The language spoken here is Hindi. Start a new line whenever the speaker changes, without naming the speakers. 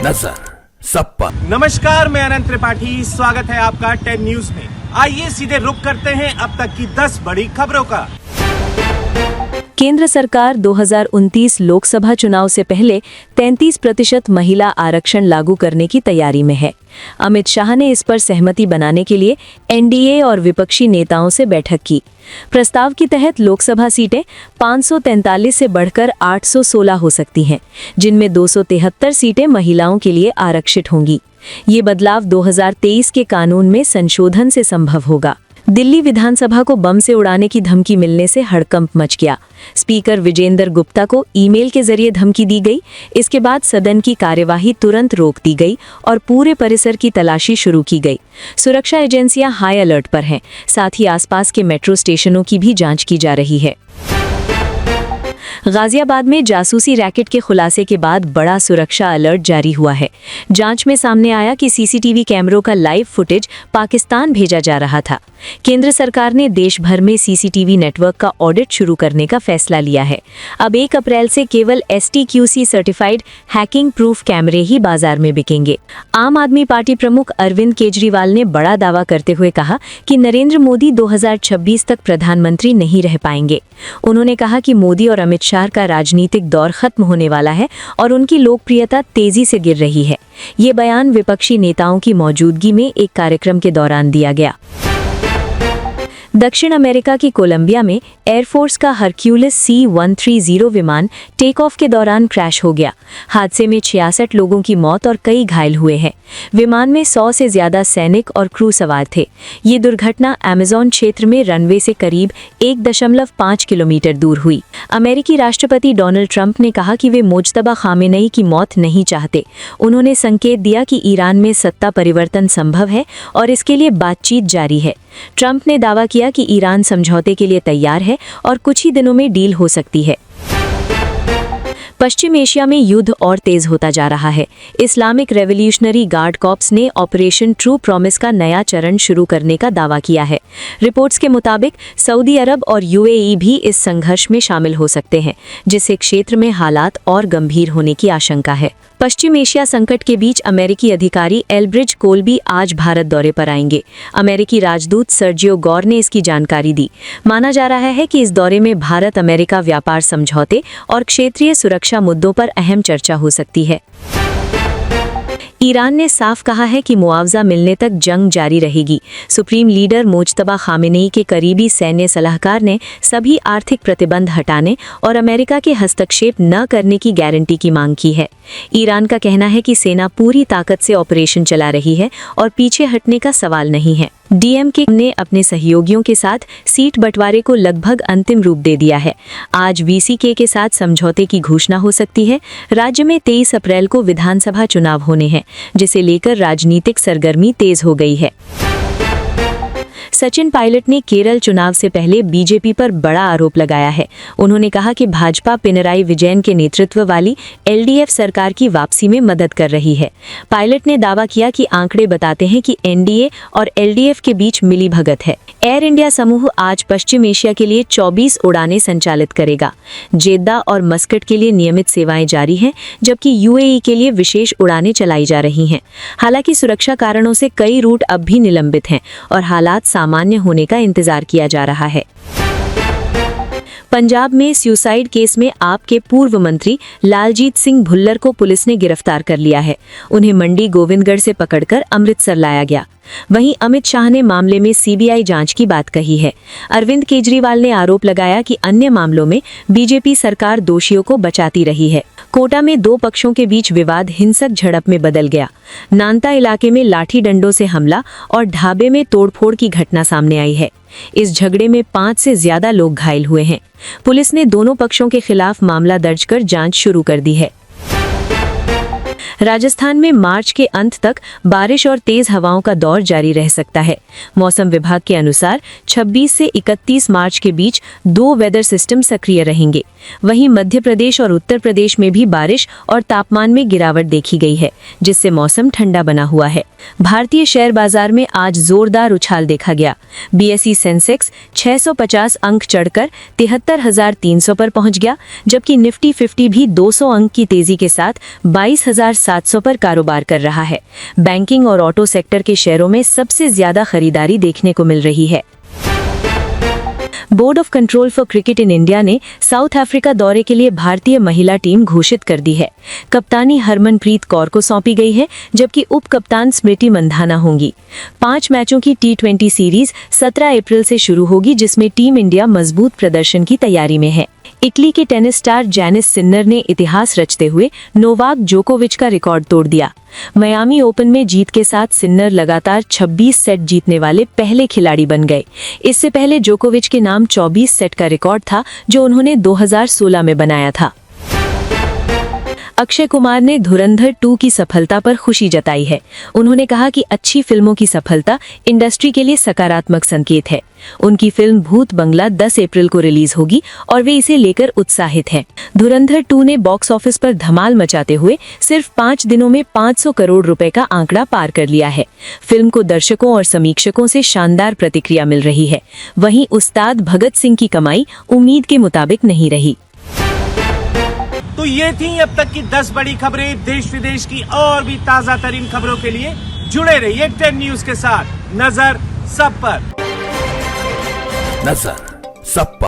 नजर सब पर।
नमस्कार, मैं अनंत त्रिपाठी, स्वागत है आपका 10 न्यूज में। आइए सीधे रुख करते हैं अब तक की 10 बड़ी खबरों का।
केंद्र सरकार 2029 लोकसभा चुनाव से पहले 33% महिला आरक्षण लागू करने की तैयारी में है। अमित शाह ने इस पर सहमति बनाने के लिए एनडीए और विपक्षी नेताओं से बैठक की। प्रस्ताव के तहत लोकसभा सीटें 543 से बढ़कर 816 हो सकती हैं, जिनमें 273 सीटें महिलाओं के लिए आरक्षित होंगी। ये बदलाव 2023 के कानून में संशोधन से संभव होगा। दिल्ली विधानसभा को बम से उड़ाने की धमकी मिलने से हड़कंप मच गया। स्पीकर विजेंद्र गुप्ता को ईमेल के जरिए धमकी दी गई। इसके बाद सदन की कार्यवाही तुरंत रोक दी गई और पूरे परिसर की तलाशी शुरू की गई। सुरक्षा एजेंसियां हाई अलर्ट पर हैं। साथ ही आसपास के मेट्रो स्टेशनों की भी जांच की जा रही है। गाजियाबाद में जासूसी रैकेट के खुलासे के बाद बड़ा सुरक्षा अलर्ट जारी हुआ है। जांच में सामने आया कि सीसीटीवी कैमरों का लाइव फुटेज पाकिस्तान भेजा जा रहा था। केंद्र सरकार ने देश भर में सीसीटीवी नेटवर्क का ऑडिट शुरू करने का फैसला लिया है। अब 1 अप्रैल से केवल STQC सर्टिफाइड हैकिंग प्रूफ कैमरे ही बाजार में बिकेंगे। आम आदमी पार्टी प्रमुख अरविंद केजरीवाल ने बड़ा दावा करते हुए कहा कि नरेंद्र मोदी 2026 तक प्रधानमंत्री नहीं रह पाएंगे। उन्होंने कहा कि मोदी और अमित शाह का राजनीतिक दौर खत्म होने वाला है और उनकी लोकप्रियता तेजी से गिर रही है। ये बयान विपक्षी नेताओं की मौजूदगी में एक कार्यक्रम के दौरान दिया गया। दक्षिण अमेरिका की कोलंबिया में एयरफोर्स का हरक्यूलिस C-130 विमान टेक ऑफ के दौरान क्रैश हो गया। हादसे में 66 लोगों की मौत और कई घायल हुए हैं। विमान में 100 से ज्यादा सैनिक और क्रू सवार थे। ये दुर्घटना अमेज़न क्षेत्र में रनवे से करीब 1.5 किलोमीटर दूर हुई। अमेरिकी राष्ट्रपति डोनाल्ड ट्रंप ने कहा कि वे मुज्तबा खामेनेई की मौत नहीं चाहते। उन्होंने संकेत दिया कि ईरान में सत्ता परिवर्तन संभव है और इसके लिए बातचीत जारी है। ट्रंप ने दावा किया कि ईरान समझौते के लिए तैयार है और कुछ ही दिनों में डील हो सकती है। पश्चिम एशिया में युद्ध और तेज होता जा रहा है। इस्लामिक रेवोल्यूशनरी गार्ड कॉर्प्स ने ऑपरेशन ट्रू प्रॉमिस का नया चरण शुरू करने का दावा किया है। रिपोर्ट्स के मुताबिक सऊदी अरब और UAE भी इस संघर्ष में शामिल हो सकते हैं, जिससे क्षेत्र में हालात और गंभीर होने की आशंका है। पश्चिम एशिया संकट के बीच अमेरिकी अधिकारी एल्ब्रिज कोलबी आज भारत दौरे पर आएंगे। अमेरिकी राजदूत सर्जियो गौर ने इसकी जानकारी दी। माना जा रहा है कि इस दौरे में भारत अमेरिका व्यापार समझौते और क्षेत्रीय सुरक्षा मुद्दों पर अहम चर्चा हो सकती है। ईरान ने साफ कहा है कि मुआवजा मिलने तक जंग जारी रहेगी। सुप्रीम लीडर मुज्तबा खामेनेई के करीबी सैन्य सलाहकार ने सभी आर्थिक प्रतिबंध हटाने और अमेरिका के हस्तक्षेप न करने की गारंटी की मांग की है। ईरान का कहना है कि सेना पूरी ताकत से ऑपरेशन चला रही है और पीछे हटने का सवाल नहीं है। DMK ने अपने सहयोगियों के साथ सीट बंटवारे को लगभग अंतिम रूप दे दिया है। आज VCK के साथ समझौते की घोषणा हो सकती है। राज्य में 23 अप्रैल को विधानसभा चुनाव होने हैं, जिसे लेकर राजनीतिक सरगर्मी तेज हो गई है। सचिन पायलट ने केरल चुनाव से पहले बीजेपी पर बड़ा आरोप लगाया है। उन्होंने कहा कि भाजपा पिनराई विजयन के नेतृत्व वाली LDF सरकार की वापसी में मदद कर रही है। पायलट ने दावा किया कि आंकड़े बताते हैं कि NDA और LDF के बीच मिलीभगत है। एयर इंडिया समूह आज पश्चिम एशिया के लिए 24 उड़ानें संचालित करेगा। जेद्दा और मस्कट के लिए नियमित सेवाएं जारी हैं, जबकि UAE के लिए विशेष उड़ानें चलाई जा रही हैं। हालांकि सुरक्षा कारणों से कई रूट अब भी निलंबित हैं और हालात सामान्य होने का इंतजार किया जा रहा है। पंजाब में सुसाइड केस में आप के पूर्व मंत्री लालजीत सिंह भुल्लर को पुलिस ने गिरफ्तार कर लिया है। उन्हें मंडी गोविंदगढ़ से पकड़कर अमृतसर लाया गया। वहीं अमित शाह ने मामले में CBI जांच की बात कही है। अरविंद केजरीवाल ने आरोप लगाया कि अन्य मामलों में बीजेपी सरकार दोषियों को बचाती रही है। कोटा में 2 पक्षों के बीच विवाद हिंसक झड़प में बदल गया। नानता इलाके में लाठी डंडों से हमला और ढाबे में तोड़फोड़ की घटना सामने आई है। इस झगड़े में 5 से ज्यादा लोग घायल हुए हैं। पुलिस ने दोनों पक्षों के खिलाफ मामला दर्ज कर जांच शुरू कर दी है। राजस्थान में मार्च के अंत तक बारिश और तेज हवाओं का दौर जारी रह सकता है। मौसम विभाग के अनुसार 26 से 31 मार्च के बीच 2 वेदर सिस्टम सक्रिय रहेंगे। वहीं मध्य प्रदेश और उत्तर प्रदेश में भी बारिश और तापमान में गिरावट देखी गई है, जिससे मौसम ठंडा बना हुआ है। भारतीय शेयर बाजार में आज जोरदार उछाल देखा गया। BSE सेंसेक्स 650 अंक चढ़कर 73,300 पर पहुंच गया, जबकि निफ्टी 50 भी 200 अंक की तेजी के साथ 22,000 700 पर कारोबार कर रहा है। बैंकिंग और ऑटो सेक्टर के शेयरों में सबसे ज्यादा खरीदारी देखने को मिल रही है। Board of control for cricket in India ने साउथ अफ्रीका दौरे के लिए भारतीय महिला टीम घोषित कर दी है। कप्तानी हरमनप्रीत कौर को सौंपी गई है, जबकि उप कप्तान स्मृति मंधाना होंगी। 5 मैचों की T20 सीरीज 17 अप्रैल से शुरू होगी, जिसमें टीम इंडिया मजबूत प्रदर्शन की तैयारी में है। इटली के टेनिस स्टार जैनिस सिन्नर ने इतिहास रचते हुए नोवाक जोकोविच का रिकॉर्ड तोड़ दिया। मियामी ओपन में जीत के साथ सिन्नर लगातार 26 सेट जीतने वाले पहले खिलाड़ी बन गए। इससे पहले जोकोविच के नाम 24 सेट का रिकॉर्ड था, जो उन्होंने 2016 में बनाया था। अक्षय कुमार ने धुरंधर 2 की सफलता पर खुशी जताई है। उन्होंने कहा कि अच्छी फिल्मों की सफलता इंडस्ट्री के लिए सकारात्मक संकेत है। उनकी फिल्म भूत बंगला 10 अप्रैल को रिलीज होगी और वे इसे लेकर उत्साहित हैं। धुरंधर 2 ने बॉक्स ऑफिस पर धमाल मचाते हुए सिर्फ 5 दिनों में 500 करोड़ रुपए का आंकड़ा पार कर लिया है। फिल्म को दर्शकों और समीक्षकों से शानदार प्रतिक्रिया मिल रही है। वहीं उस्ताद भगत सिंह की कमाई उम्मीद के मुताबिक नहीं रही।
तो ये थी अब तक की 10 बड़ी खबरें। देश विदेश की और भी ताजा तरीन खबरों के लिए जुड़े रहिए 10 न्यूज के साथ। नजर सब पर।
नजर सब पर।